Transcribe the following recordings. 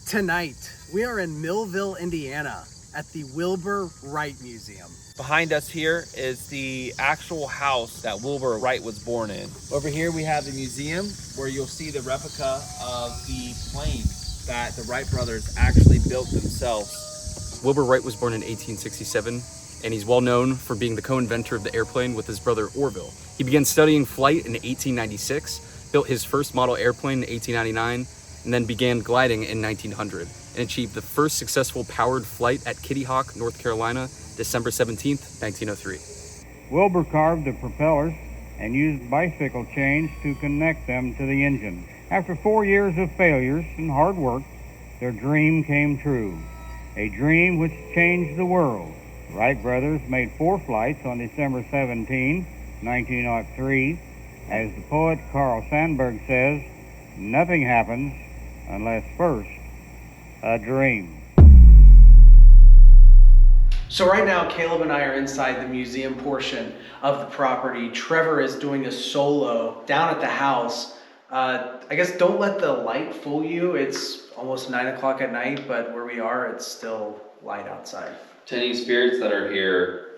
Tonight, we are in Millville, Indiana at the Wilbur Wright Museum. Behind us here is the actual house that Wilbur Wright was born in. Over here we have the museum where you'll see the replica of the plane that the Wright brothers actually built themselves. Wilbur Wright was born in 1867, and he's well known for being the co-inventor of the airplane with his brother Orville. He began studying flight in 1896, built his first model airplane in 1899, and then began gliding in 1900, and achieved the first successful powered flight at Kitty Hawk, North Carolina, December 17th, 1903. Wilbur carved the propellers and used bicycle chains to connect them to the engine. After 4 years of failures and hard work, their dream came true, a dream which changed the world. The Wright brothers made 4 flights on December 17, 1903. As the poet Carl Sandburg says, nothing happens unless first a dream. So right now, Caleb and I are inside the museum portion of the property. Trevor is doing a solo down at the house. I guess don't let the light fool you. It's almost 9 o'clock at night, but where we are, it's still light outside. Tending spirits that are here,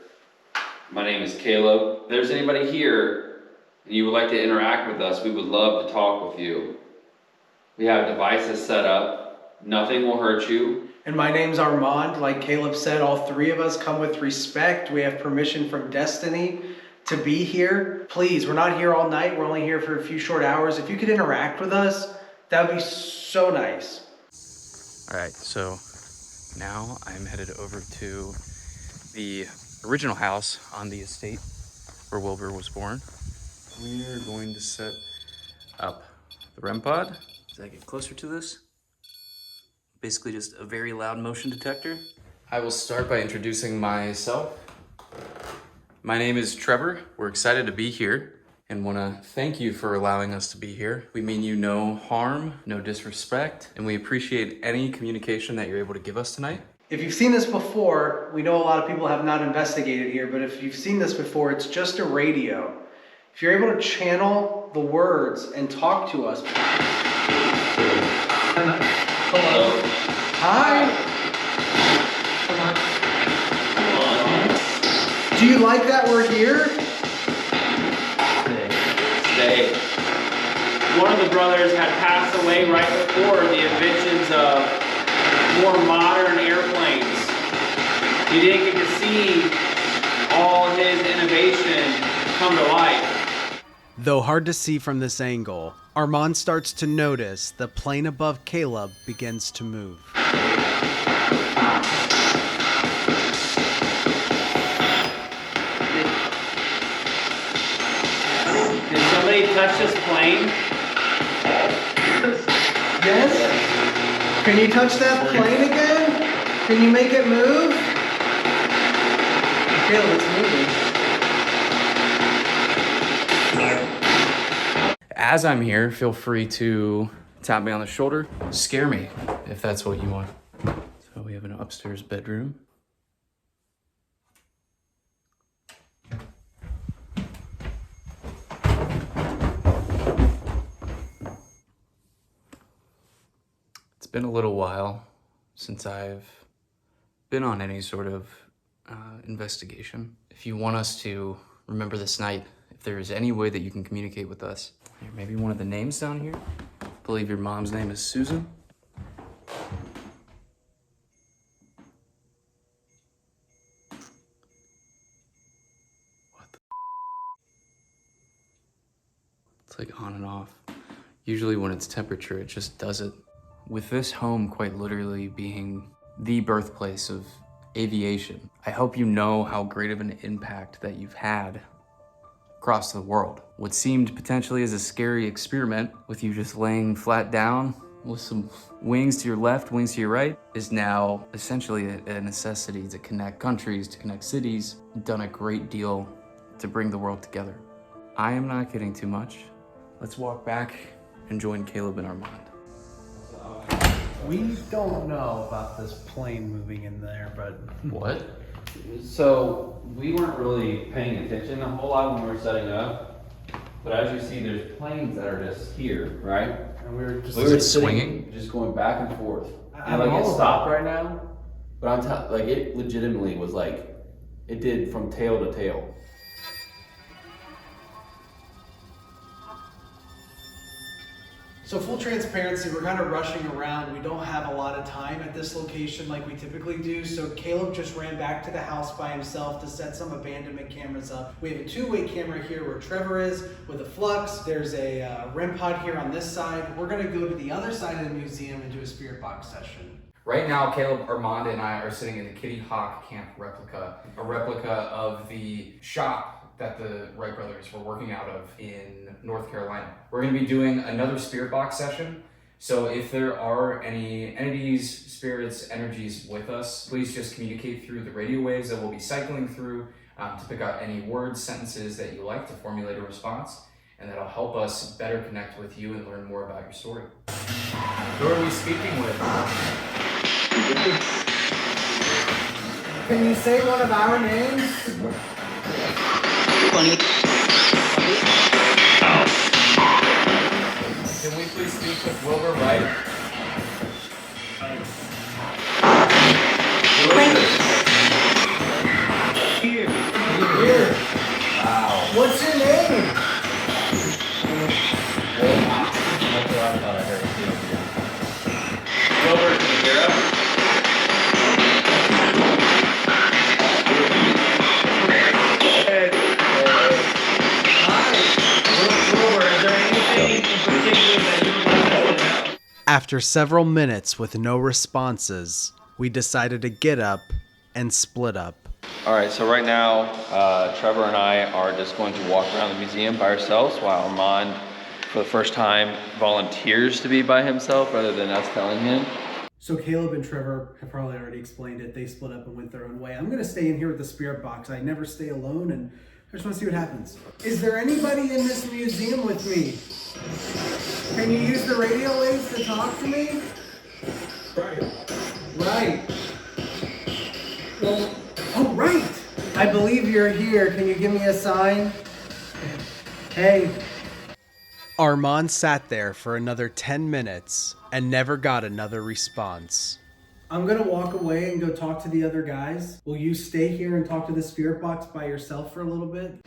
my name is Caleb. If there's anybody here and you would like to interact with us, we would love to talk with you. We have devices set up. Nothing will hurt you. And my name's Armand. Like Caleb said, all 3 of us come with respect. We have permission from Destiny to be here. Please, we're not here all night. We're only here for a few short hours. If you could interact with us, that would be so nice. All right, so now I'm headed over to the original house on the estate where Wilbur was born. We're going to set up the REM pod. As I get closer to this, basically just a very loud motion detector. I will start by introducing myself. My name is Trevor. We're excited to be here and want to thank you for allowing us to be here. We mean you no harm, no disrespect, and we appreciate any communication that you're able to give us tonight. If you've seen this before, we know a lot of people have not investigated here, but if you've seen this before, it's just a radio. If you're able to channel the words and talk to us. Hello. Hi. Do you like that we're here? Stay. One of the brothers had passed away right before the inventions of more modern airplanes. You didn't get to see all his innovation come to life. Though hard to see from this angle, Armand starts to notice the plane above Caleb begins to move. Did somebody touch this plane? Yes? Can you touch that plane again? Can you make it move? Caleb, it's moving. As I'm here, feel free to tap me on the shoulder, scare me if that's what you want. So we have an upstairs bedroom. It's been a little while since I've been on any sort of investigation. If you want us to remember this night, if there is any way that you can communicate with us, maybe one of the names down here. I believe your mom's name is Susan. What the? It's like on and off. Usually when it's temperature, it just does it. With this home quite literally being the birthplace of aviation, I hope you know how great of an impact that you've had across the world. What seemed potentially as a scary experiment with you just laying flat down with some wings to your left, wings to your right, is now essentially a necessity to connect countries, to connect cities, done a great deal to bring the world together. I am not kidding too much. Let's walk back and join Caleb and Armand. We don't know about this plane moving in there, but... What? So we weren't really paying attention a whole lot when we were setting up, but as you see, there's planes that are just here, right? And we were just We were swinging? just going back and forth. And like it stopped right now, but like it legitimately was like, it did from tail to tail. So full transparency, we're kind of rushing around. We don't have a lot of time at this location like we typically do. So Caleb just ran back to the house by himself to set some abandonment cameras up. We have a two-way camera here where Trevor is with a flux. There's a REM pod here on this side. We're gonna go to the other side of the museum and do a spirit box session. Right now, Caleb, Armand, and I are sitting in the Kitty Hawk Camp replica, a replica of the shop that the Wright brothers were working out of in North Carolina. We're gonna be doing another spirit box session. So if there are any entities, spirits, energies with us, please just communicate through the radio waves that we'll be cycling through to pick out any words, sentences that you like to formulate a response, and that'll help us better connect with you and learn more about your story. Who are we speaking with? Can you say one of our names? Can we please speak with Wilbur Wright? Here. Wow. What's your name? That's what I thought I heard too. Wilbur, can you hear us? After several minutes with no responses, we decided to get up and split up. All right, so right now, Trevor and I are just going to walk around the museum by ourselves while Armand, for the first time, volunteers to be by himself rather than us telling him. So Caleb and Trevor have probably already explained it. They split up and went their own way. I'm gonna stay in here with the spirit box. I never stay alone, and I just wanna see what happens. Is there anybody in this museum with me? Can you use the radio waves to talk to me? Right. Well, oh, right. I believe you're here. Can you give me a sign? Hey. Armand sat there for another 10 minutes and never got another response. I'm gonna walk away and go talk to the other guys. Will you stay here and talk to the spirit box by yourself for a little bit?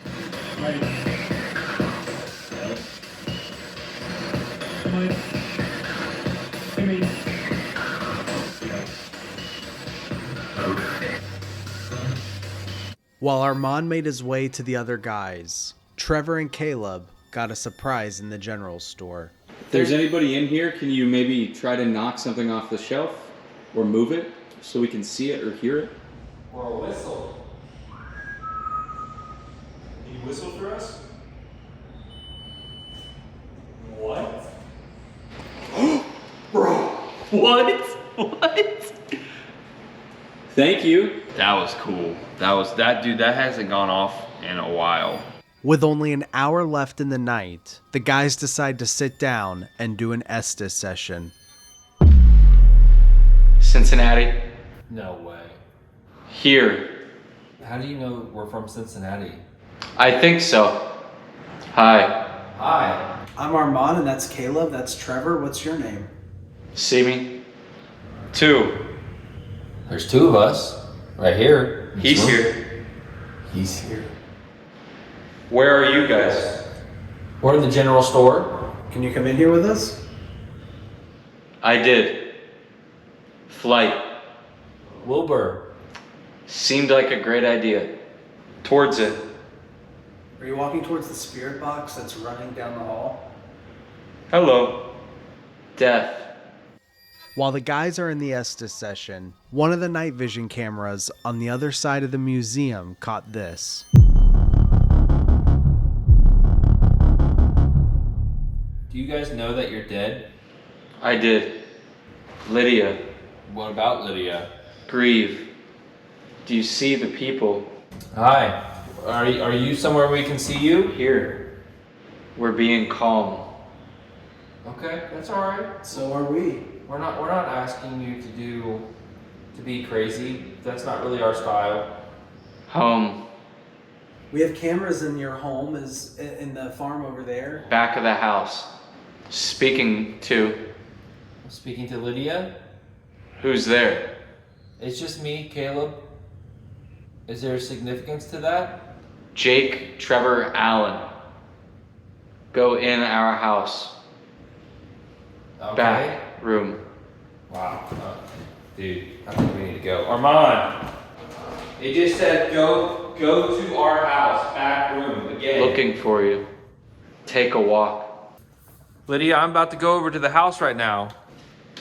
While Armand made his way to the other guys, Trevor and Caleb got a surprise in the general store. If there's anybody in here, can you maybe try to knock something off the shelf or move it so we can see it or hear it? Or a whistle. Can you whistle for us? What? What? What? Thank you. That was cool. Dude, that hasn't gone off in a while. With only an hour left in the night, the guys decide to sit down and do an Estes session. Cincinnati? No way. Here. How do you know we're from Cincinnati? I think so. Hi. Hi. I'm Armand and that's Caleb, that's Trevor. What's your name? See me? 2. There's 2 of us right here. He's here. He's here. Where are you guys? We're in the general store. Can you come in here with us? I did. Flight. Wilbur. Seemed like a great idea. Towards it. Are you walking towards the spirit box that's running down the hall? Hello. Death. While the guys are in the Estes session, one of the night vision cameras on the other side of the museum caught this. Do you guys know that you're dead? I did. Lydia. What about Lydia? Grieve. Do you see the people? Hi. Are you somewhere we can see you? Here. We're being calm. Okay, that's all right. So are we. We're not asking you to be crazy. That's not really our style. Home. We have cameras in your home, is in the farm over there. Back of the house. Speaking to. Speaking to Lydia? Who's there? It's just me, Caleb. Is there significance to that? Jake, Trevor, Allen. Go in our house. Okay. Back room. Wow. Dude, I think we need to go. Armand! It just said go to our house, back room, again. Looking for you. Take a walk. Lydia, I'm about to go over to the house right now.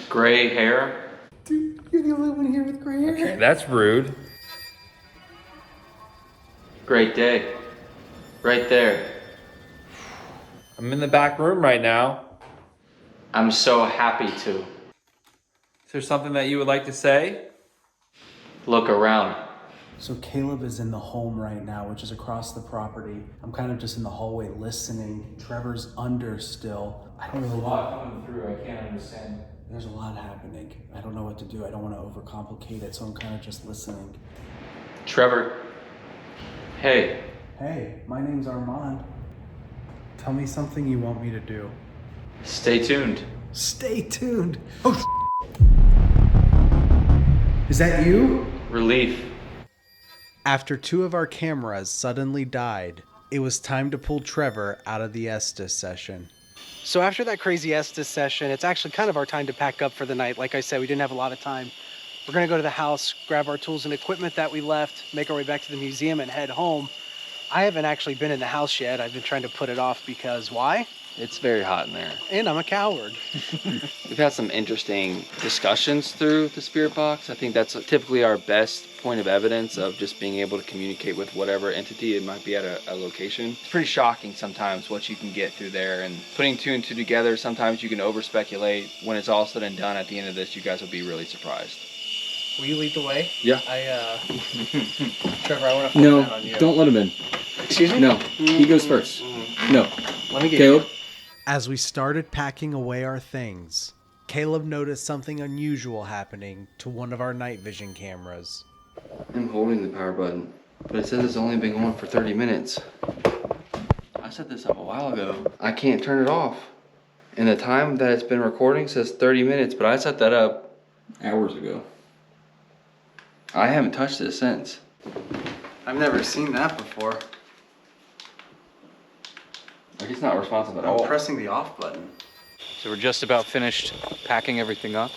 Gray hair. Dude, you're the only one here with gray hair. Okay, that's rude. Great day. Right there. I'm in the back room right now. I'm so happy to. Is there something that you would like to say? Look around. So Caleb is in the home right now, which is across the property. I'm kind of just in the hallway listening. Trevor's under still. I don't really know. coming through, I can't understand. There's a lot happening. I don't know what to do. I don't want to overcomplicate it, so I'm kind of just listening. Trevor. Hey. Hey, my name's Armand. Tell me something you want me to do. Stay tuned. Stay tuned. Oh, is that you? Relief. After 2 of our cameras suddenly died, it was time to pull Trevor out of the Estes session. So after that crazy Estes session, it's actually kind of our time to pack up for the night. Like I said, we didn't have a lot of time. We're gonna go to the house, grab our tools and equipment that we left, make our way back to the museum and head home. I haven't actually been in the house yet. I've been trying to put it off because why? It's very hot in there. And I'm a coward. We've had some interesting discussions through the spirit box. I think that's typically our best point of evidence of just being able to communicate with whatever entity it might be at a location. It's pretty shocking sometimes what you can get through there, and putting 2 and 2 together, sometimes you can over speculate. When it's all said and done at the end of this, you guys will be really surprised. Will you lead the way? Yeah. Trevor, I want to put No, that on you. don't let him in. Excuse me? No, he goes first. No. Let me get Caleb? As we started packing away our things, Caleb noticed something unusual happening to one of our night vision cameras. I'm holding the power button, but it says it's only been going for 30 minutes. I set this up a while ago. I can't turn it off. And the time that it's been recording says 30 minutes, but I set that up Hours ago. I haven't touched this since. I've never seen that before. Like, it's not responsive at I'm all. pressing the off button. So we're just about finished packing everything up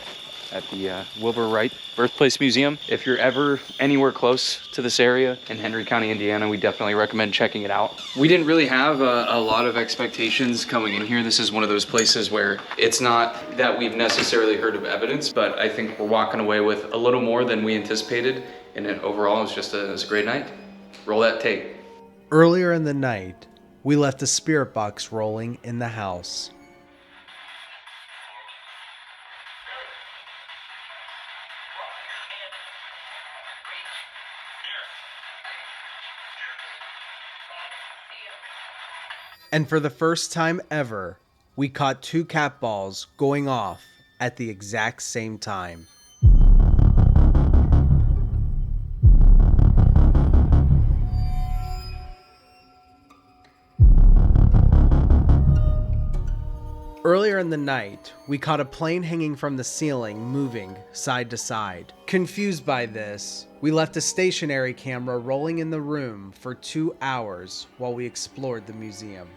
at the Wilbur Wright Birthplace Museum. If you're ever anywhere close to this area in Henry County, Indiana, we definitely recommend checking it out. We didn't really have a lot of expectations coming in here. This is one of those places where it's not that we've necessarily heard of evidence, but I think we're walking away with a little more than we anticipated. And overall, it was a great night. Roll that tape. Earlier in the night, we left the spirit box rolling in the house. And for the first time ever, we caught 2 cat balls going off at the exact same time. Earlier in the night, we caught a plane hanging from the ceiling, moving side to side. Confused by this, we left a stationary camera rolling in the room for 2 hours while we explored the museum.